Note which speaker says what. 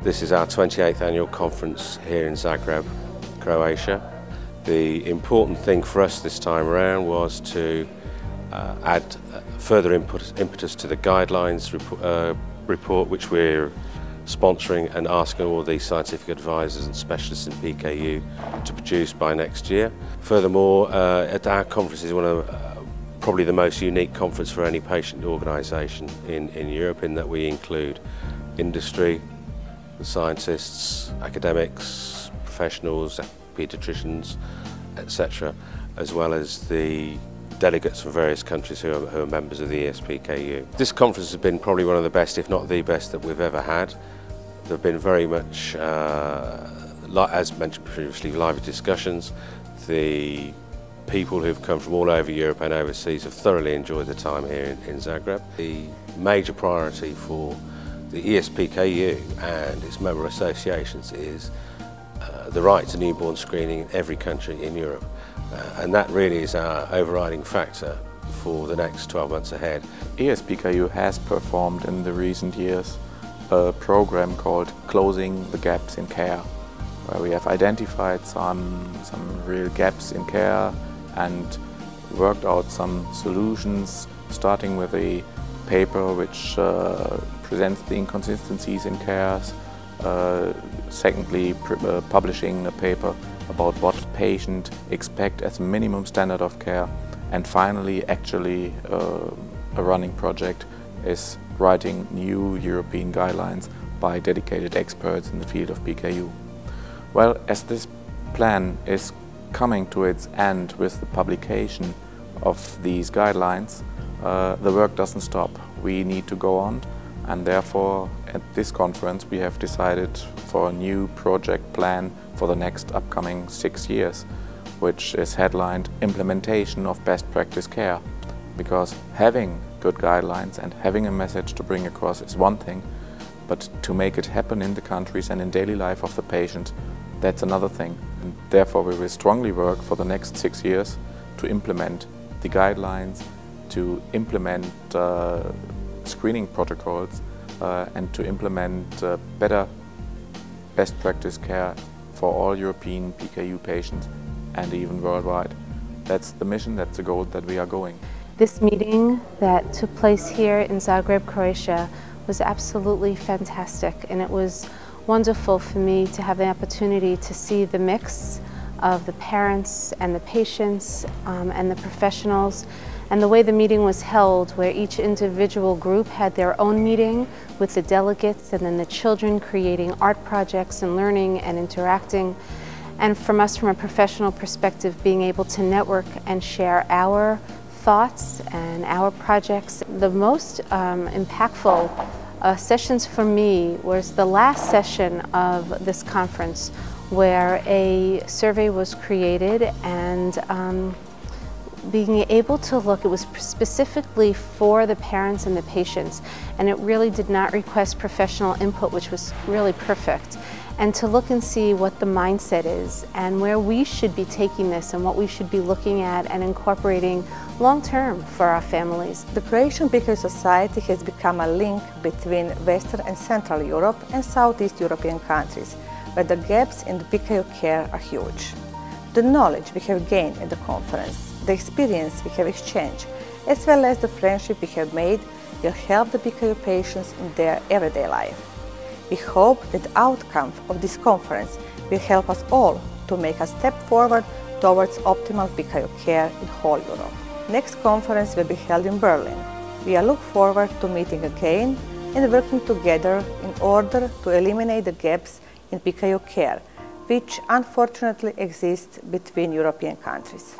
Speaker 1: This is our 28th annual conference here in Zagreb, Croatia. The important thing for us this time around was to add further impetus to the guidelines report which we're sponsoring and asking all the scientific advisors and specialists in PKU to produce by next year. Furthermore, at our conference is one of probably the most unique conference for any patient organisation in Europe, in that we include industry, scientists, academics, professionals, paediatricians, etc., as well as the delegates from various countries who are members of the E.S.PKU. This conference has been probably one of the best, if not the best, that we've ever had. There have been very much, as mentioned previously, lively discussions. The people who've come from all over Europe and overseas have thoroughly enjoyed the time here in Zagreb. The major priority for the E.S.PKU and its member associations is the right to newborn screening in every country in Europe. And that really is our overriding factor for the next 12 months ahead.
Speaker 2: E.S.PKU has performed in the recent years a program called Closing the Gaps in Care, where we have identified some real gaps in care and worked out some solutions, starting with a paper which presents the inconsistencies in care, secondly publishing a paper about what patients expect as a minimum standard of care, and finally actually a running project is writing new European guidelines by dedicated experts in the field of PKU. Well, as this plan is coming to its end with the publication of these guidelines, the work doesn't stop. We need to go on, and therefore at this conference we have decided for a new project plan for the next upcoming 6 years, which is headlined Implementation of Best Practice Care. Because having good guidelines and having a message to bring across is one thing, but to make it happen in the countries and in daily life of the patient, that's another thing. And therefore we will strongly work for the next 6 years to implement the guidelines, to implement screening protocols and to implement better best practice care for all European PKU patients and even worldwide. That's the mission, that's the goal that we are going.
Speaker 3: This meeting that took place here in Zagreb, Croatia was absolutely fantastic, and it was wonderful for me to have the opportunity to see the mix of the parents and the patients and the professionals, and the way the meeting was held, where each individual group had their own meeting with the delegates, and then the children creating art projects and learning and interacting. And from us, from a professional perspective, being able to network and share our thoughts and our projects. The most impactful sessions for me was the last session of this conference, where a survey was created, and being able to look, it was specifically for the parents and the patients, and it really did not request professional input, which was really perfect. And to look and see what the mindset is and where we should be taking this and what we should be looking at and incorporating long-term for our families.
Speaker 4: The Croatian PKU Society has become a link between Western and Central Europe and Southeast European countries, where the gaps in the PKU care are huge. The knowledge we have gained at the conference, the experience we have exchanged, as well as the friendship we have made, will help the PKU patients in their everyday life. We hope that the outcome of this conference will help us all to make a step forward towards optimal PKU care in whole Europe. Next conference will be held in Berlin. We look forward to meeting again and working together in order to eliminate the gaps in PKU care, which unfortunately exist between European countries.